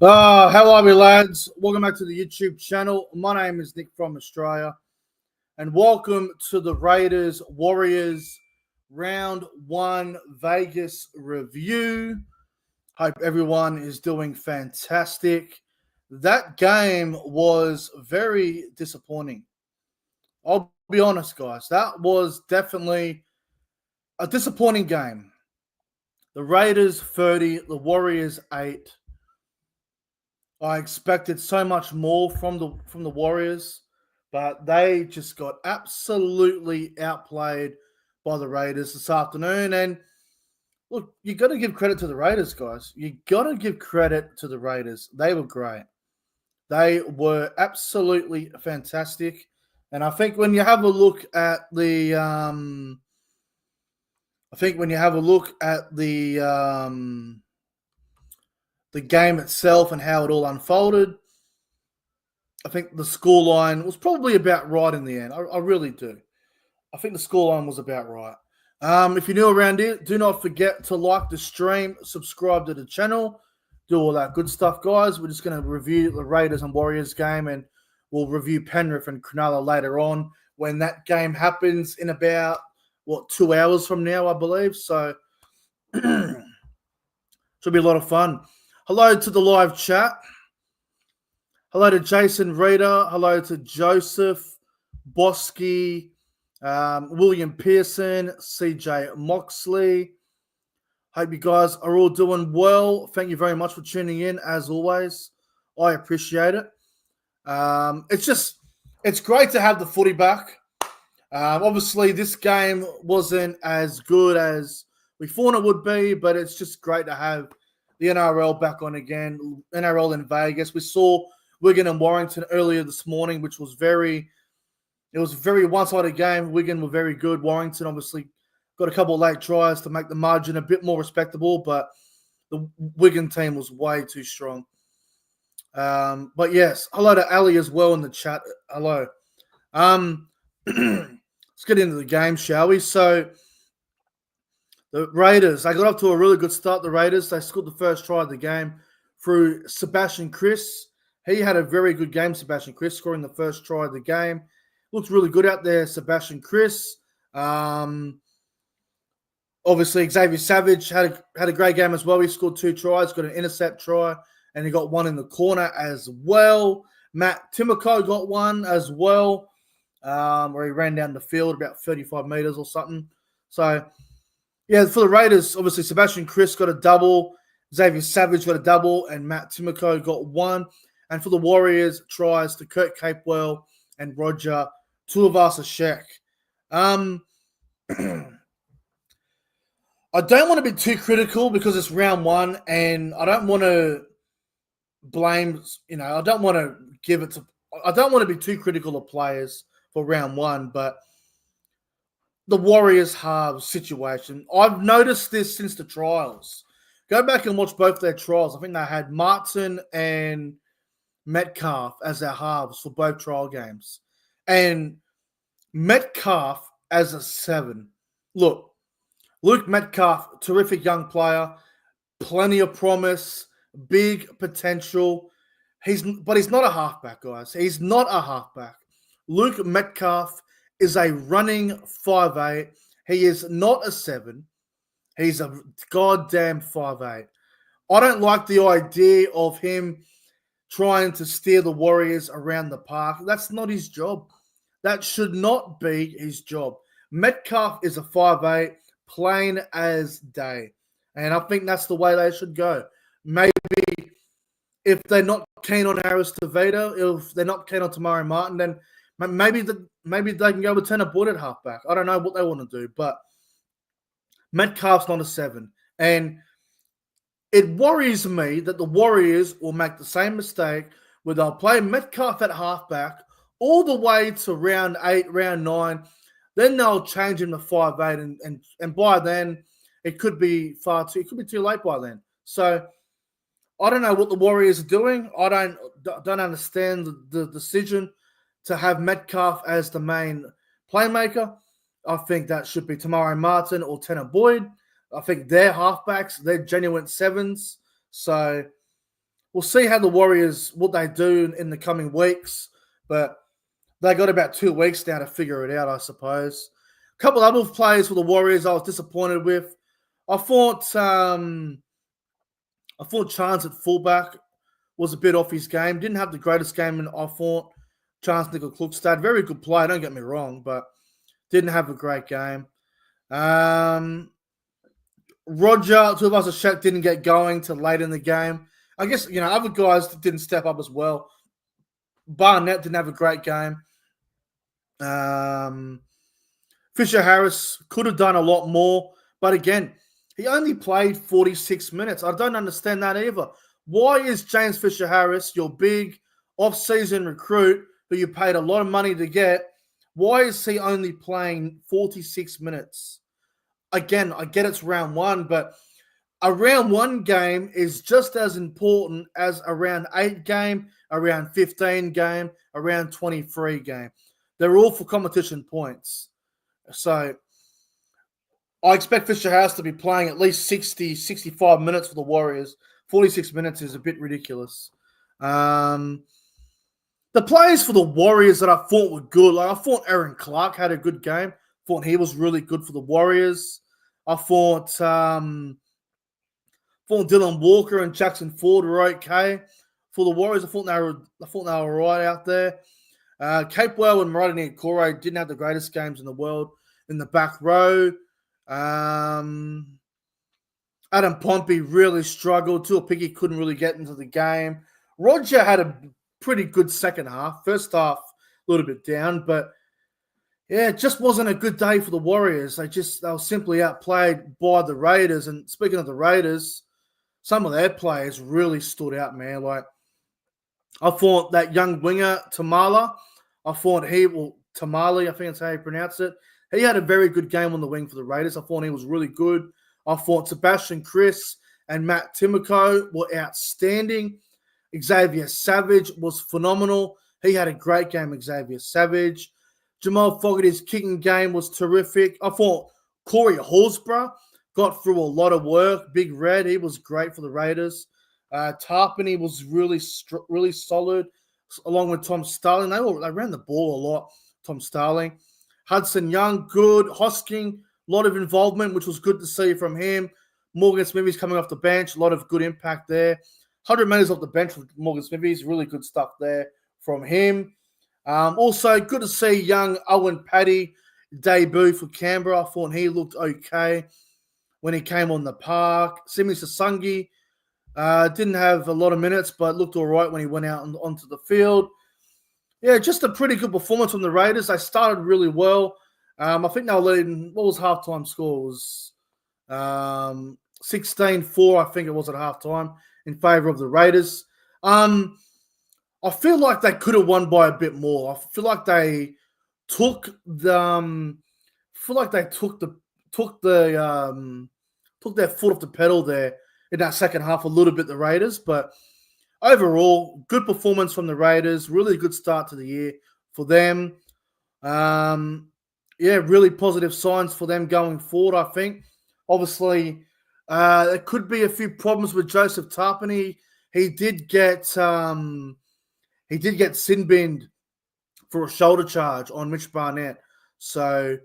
How are we, lads? Welcome back to the YouTube channel. My name is Nick from Australia, and welcome to the Raiders Warriors Round 1 Vegas review. Hope everyone is doing fantastic. That game was very disappointing. I'll be honest, guys. That was definitely a disappointing game. The Raiders 30, the Warriors 8. I expected so much more from the Warriors, but they just got absolutely outplayed by the Raiders this afternoon. And look, you got to give credit to the Raiders, guys. You got to give credit to the Raiders. They were great. They were absolutely fantastic. And I think when you have a look at the game itself and how it all unfolded, I think the scoreline was probably about right in the end. I really do. I think the scoreline was about right. If you're new around here, do not forget to like the stream, subscribe to the channel, do all that good stuff, guys. We're just going to review the Raiders and Warriors game, and we'll review Penrith and Cronulla later on when that game happens in about, 2 hours from now, I believe. So should be a lot of fun. Hello to the live chat. Hello to Jason Reeder. Hello to Joseph, Bosky, William Pearson, CJ Moxley. Hope you guys are all doing well. Thank you very much for tuning in, as always. I appreciate it. It's great to have the footy back. Obviously, this game wasn't as good as we thought it would be, but it's just great to have the NRL back on again. NRL in Vegas. We saw Wigan and Warrington earlier this morning, which was a very one-sided game. Wigan were very good. Warrington obviously got a couple of late tries to make the margin a bit more respectable, but the Wigan team was way too strong. But yes, hello to Ali as well in the chat. Hello. Let's get into the game, shall we? So the Raiders, they got off to a really good start. The Raiders, they scored the first try of the game through Sebastian Kris. He had a very good game, Sebastian Kris, scoring the first try of the game. Looked really good out there, Sebastian Kris. Obviously, Xavier Savage had a great game as well. He scored 2 tries, got an intercept try, and he got one in the corner as well. Matt Timoko got one as well, where he ran down the field about 35 meters or something. So, yeah, for the Raiders, obviously, Sebastian Kris got a double, Xavier Savage got a double, and Matt Timoko got one. And for the Warriors, tries to Kurt Capewell and Roger Tuivasa-Sheck. I don't want to be too critical because it's round 1, and I don't want to blame, I don't want to be too critical of players for round 1, but the Warriors halves situation, I've noticed this since the trials. Go back and watch both their trials. I think they had Martin and Metcalf as their halves for both trial games. And Metcalf as a 7. Look, Luke Metcalf, terrific young player, plenty of promise, big potential. But he's not a halfback, guys. He's not a halfback. Luke Metcalf is a running 5'8". He is not a 7. He's a goddamn 5'8". I don't like the idea of him trying to steer the Warriors around the park. That's not his job. That should not be his job. Metcalf is a 5'8", plain as day. And I think that's the way they should go. Maybe if they're not keen on Harris Tavita, if they're not keen on Tamari Martin, then maybe they can go with Tanner Boyd at halfback. I don't know what they want to do, but Metcalf's not a 7. And it worries me that the Warriors will make the same mistake where they'll play Metcalf at halfback all the way to round 8, round 9. Then they'll change him to 5'8", and by then it could be too late by then. So I don't know what the Warriors are doing. I don't understand the decision to have Metcalf as the main playmaker. I think that should be Tamari Martin or Tanner Boyd. I think they're halfbacks. They're genuine 7s. So we'll see how the Warriors, what they do in the coming weeks. But they got about 2 weeks now to figure it out, I suppose. A couple of other players for the Warriors I was disappointed with. I thought Chance at fullback was a bit off his game. Didn't have the greatest game, and I thought Chance Nickel-Klugstad, very good player, don't get me wrong, but didn't have a great game. Roger, Tuivasa-Sheck didn't get going till late in the game. I guess, other guys didn't step up as well. Barnett didn't have a great game. Fisher Harris could have done a lot more, but again, he only played 46 minutes. I don't understand that either. Why is James Fisher Harris, your big off-season recruit who you paid a lot of money to get, why is he only playing 46 minutes? Again, I get it's round one, but a round one game is just as important as a round 8 game, a round 15 game, a round 23 game. They're all for competition points. So I expect Fisher Harris to be playing at least 60, 65 minutes for the Warriors. 46 minutes is a bit ridiculous. The players for the Warriors that I thought were good, I thought Aaron Clark had a good game. Thought he was really good for the Warriors. I thought Dylan Walker and Jackson Ford were okay for the Warriors. I thought they were right out there. Capewell and Maradi Niukore didn't have the greatest games in the world in the back row. Adam Pompey really struggled. Tuapiki couldn't really get into the game. Roger had a pretty good second half. First half, a little bit down, but yeah, it just wasn't a good day for the Warriors. They were simply outplayed by the Raiders. And speaking of the Raiders, some of their players really stood out, man. I thought that young winger, Tamale, Tamale, I think that's how you pronounce it. He had a very good game on the wing for the Raiders. I thought he was really good. I thought Sebastian Chris and Matt Timoko were outstanding. Xavier Savage was phenomenal. He had a great game, Xavier Savage. Jamal Fogarty's kicking game was terrific. I thought Corey Horsburgh got through a lot of work. Big Red, he was great for the Raiders. Tarpany was really solid, along with Tom Starling. They ran the ball a lot, Tom Starling. Hudson Young, good. Hosking, a lot of involvement, which was good to see from him. Morgan Smithy's coming off the bench, a lot of good impact there. 100 metres off the bench for Morgan Smithy's, really good stuff there from him. Also, good to see young Owen Paddy debut for Canberra. I thought he looked okay when he came on the park. Simi Sasungi didn't have a lot of minutes, but looked all right when he went out onto the field. Yeah, just a pretty good performance from the Raiders. They started really well. I think they were leading, what was halftime score? It was 16-4, I think it was at halftime, in favour of the Raiders. I feel like they could have won by a bit more. I feel like they took their foot off the pedal there in that second half a little bit, the Raiders. But overall, good performance from the Raiders. Really good start to the year for them. Really positive signs for them going forward, I think. Obviously, there could be a few problems with Joseph Tarpany. He did get sin binned for a shoulder charge on Mitch Barnett. So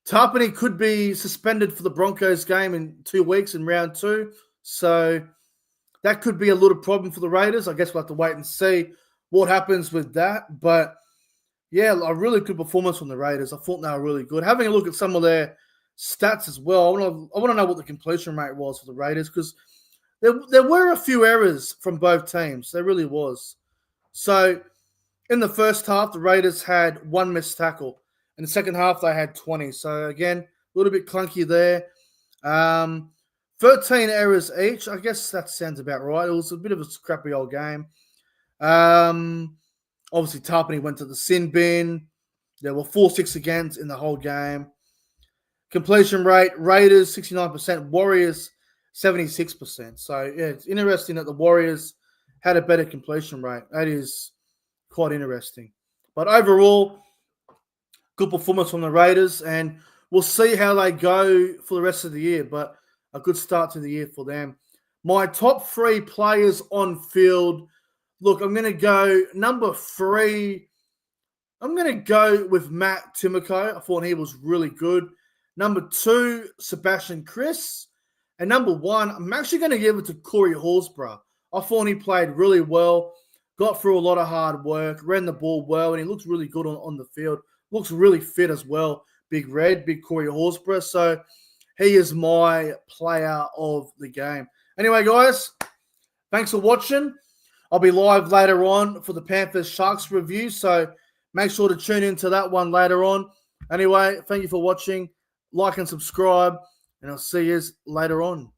Tarpany could be suspended for the Broncos game in 2 weeks in round 2. So that could be a little problem for the Raiders. I guess we'll have to wait and see what happens with that. But yeah, a really good performance from the Raiders. I thought they were really good. Having a look at some of their stats as well, I want to know what the completion rate was for the Raiders, because there were a few errors from both teams. There really was. So in the first half, the Raiders had 1 missed tackle. In the second half, they had 20. So again, a little bit clunky there. 13 errors each. I guess that sounds about right. It was a bit of a scrappy old game. Obviously, Tarpany went to the sin bin. There were 4-6 against in the whole game. Completion rate, Raiders 69%, Warriors 76%. So, yeah, it's interesting that the Warriors had a better completion rate. That is quite interesting. But overall, good performance from the Raiders, and we'll see how they go for the rest of the year. But a good start to the year for them. My top 3 players on field. Look, I'm going to go number 3. I'm going to go with Matt Timoko. I thought he was really good. Number 2, Sebastian Kris. And number 1, I'm actually going to give it to Corey Horsburgh. I thought he played really well, got through a lot of hard work, ran the ball well, and he looks really good on the field. Looks really fit as well. Big Red, big Corey Horsburgh. So he is my player of the game. Anyway, guys, thanks for watching. I'll be live later on for the Panthers Sharks review, so make sure to tune into that one later on. Anyway, thank you for watching. Like and subscribe, and I'll see you later on.